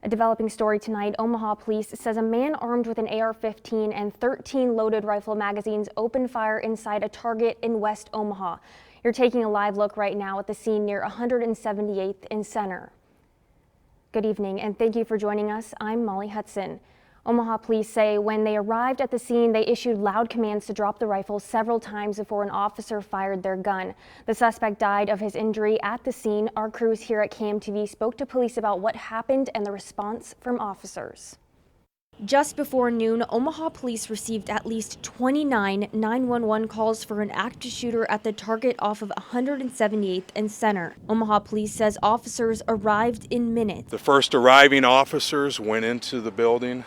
A developing story tonight. Omaha Police says a man armed with an AR-15 and 13 loaded rifle magazines opened fire inside a Target in West Omaha. You're taking a live look right now at the scene near 178th and Center. Good evening and thank you for joining us. I'm Molly Hudson. Omaha Police say when they arrived at the scene, they issued loud commands to drop the rifle several times before an officer fired their gun. The suspect died of his injury at the scene. Our crews here at KMTV spoke to police about what happened and the response from officers. Just before noon, Omaha Police received at least 29 911 calls for an active shooter at the Target off of 178th and Center. Omaha Police says officers arrived in minutes. The first arriving officers went into the building,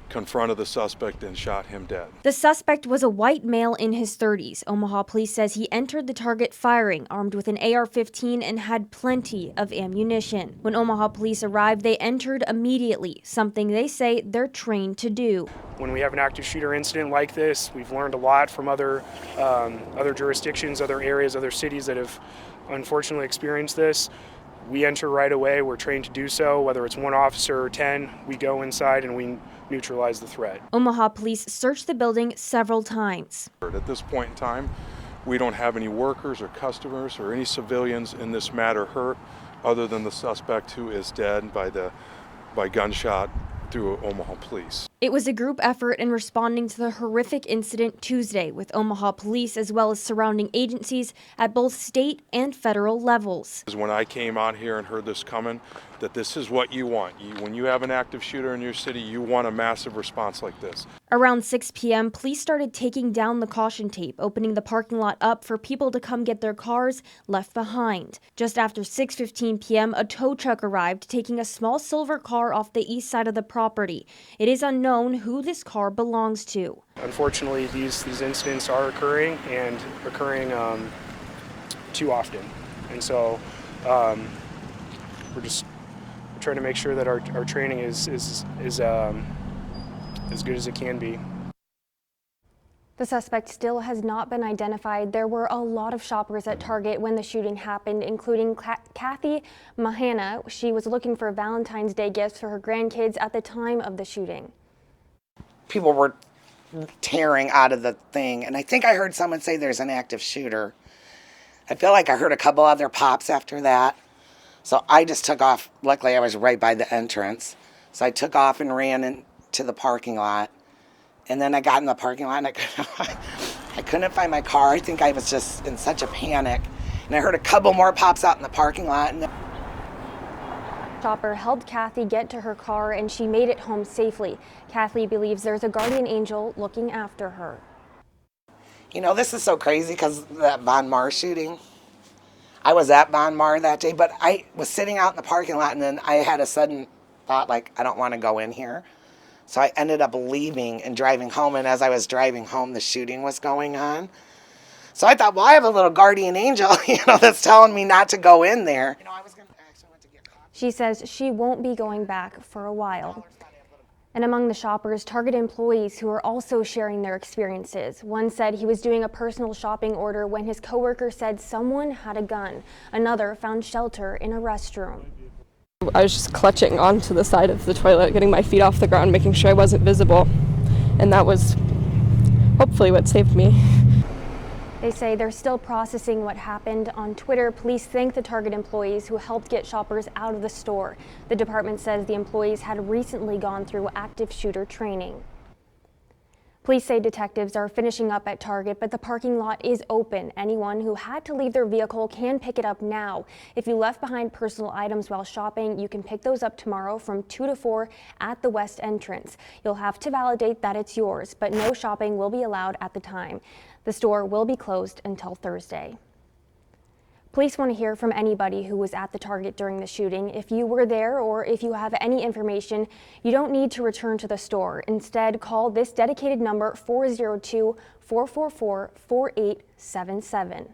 confronted the suspect, and shot him dead. The suspect was a white male in his 30s. Omaha Police says he entered the Target firing, armed with an AR-15 and had plenty of ammunition. When Omaha Police arrived, they entered immediately, something they say they're trained to do. When we have an active shooter incident like this, we've learned a lot from other jurisdictions, other areas, other cities that have unfortunately experienced this. We enter right away. We're trained to do so. Whether it's one officer or 10, we go inside and we neutralize the threat. Omaha Police searched the building several times. At this point in time, we don't have any workers or customers or any civilians in this matter hurt, other than the suspect who is dead by gunshot through Omaha Police. It was a group effort in responding to the horrific incident Tuesday with Omaha Police as well as surrounding agencies at both state and federal levels. When I came out here and heard this coming, that this is what you want. When you have an active shooter in your city, you want a massive response like this. Around 6 p.m., police started taking down the caution tape, opening the parking lot up for people to come get their cars left behind. Just after 6:15 p.m., a tow truck arrived, taking a small silver car off the east side of the property. It is unknown who this car belongs to. Unfortunately, these incidents are occurring and occurring too often. And so we're just trying to make sure that our training is as good as it can be. The suspect still has not been identified. There were a lot of shoppers at Target when the shooting happened, including Kathy Mahana. She was looking for Valentine's Day gifts for her grandkids at the time of the shooting. People were tearing out of the thing, and I think I heard someone say there's an active shooter. I feel like I heard a couple other pops after that. So I just took off. Luckily, I was right by the entrance. So I took off and ran into the parking lot. And then I got in the parking lot and I couldn't find my car. I think I was just in such a panic. And I heard a couple more pops out in the parking lot. And Shopper helped Kathy get to her car and she made it home safely. Kathy believes there's a guardian angel looking after her. You know, this is so crazy because of that Bon Mar shooting. I was at Bon Mar that day, but I was sitting out in the parking lot and then I had a sudden thought, like, I don't want to go in here. So I ended up leaving and driving home, and as I was driving home, the shooting was going on. So I thought, well, I have a little guardian angel, that's telling me not to go in there. I was actually went to get coffee. She says she won't be going back for a while. And among the shoppers, Target employees who are also sharing their experiences. One said he was doing a personal shopping order when his coworker said someone had a gun. Another found shelter in a restroom. I was just clutching onto the side of the toilet, getting my feet off the ground, making sure I wasn't visible. And that was hopefully what saved me. They say they're still processing what happened. On Twitter, police thank the Target employees who helped get shoppers out of the store. The department says the employees had recently gone through active shooter training. Police say detectives are finishing up at Target, but the parking lot is open. Anyone who had to leave their vehicle can pick it up now. If you left behind personal items while shopping, you can pick those up tomorrow from 2 to 4 at the west entrance. You'll have to validate that it's yours, but no shopping will be allowed at the time. The store will be closed until Thursday. Police want to hear from anybody who was at the Target during the shooting. If you were there or if you have any information, you don't need to return to the store. Instead, call this dedicated number 402-444-4877.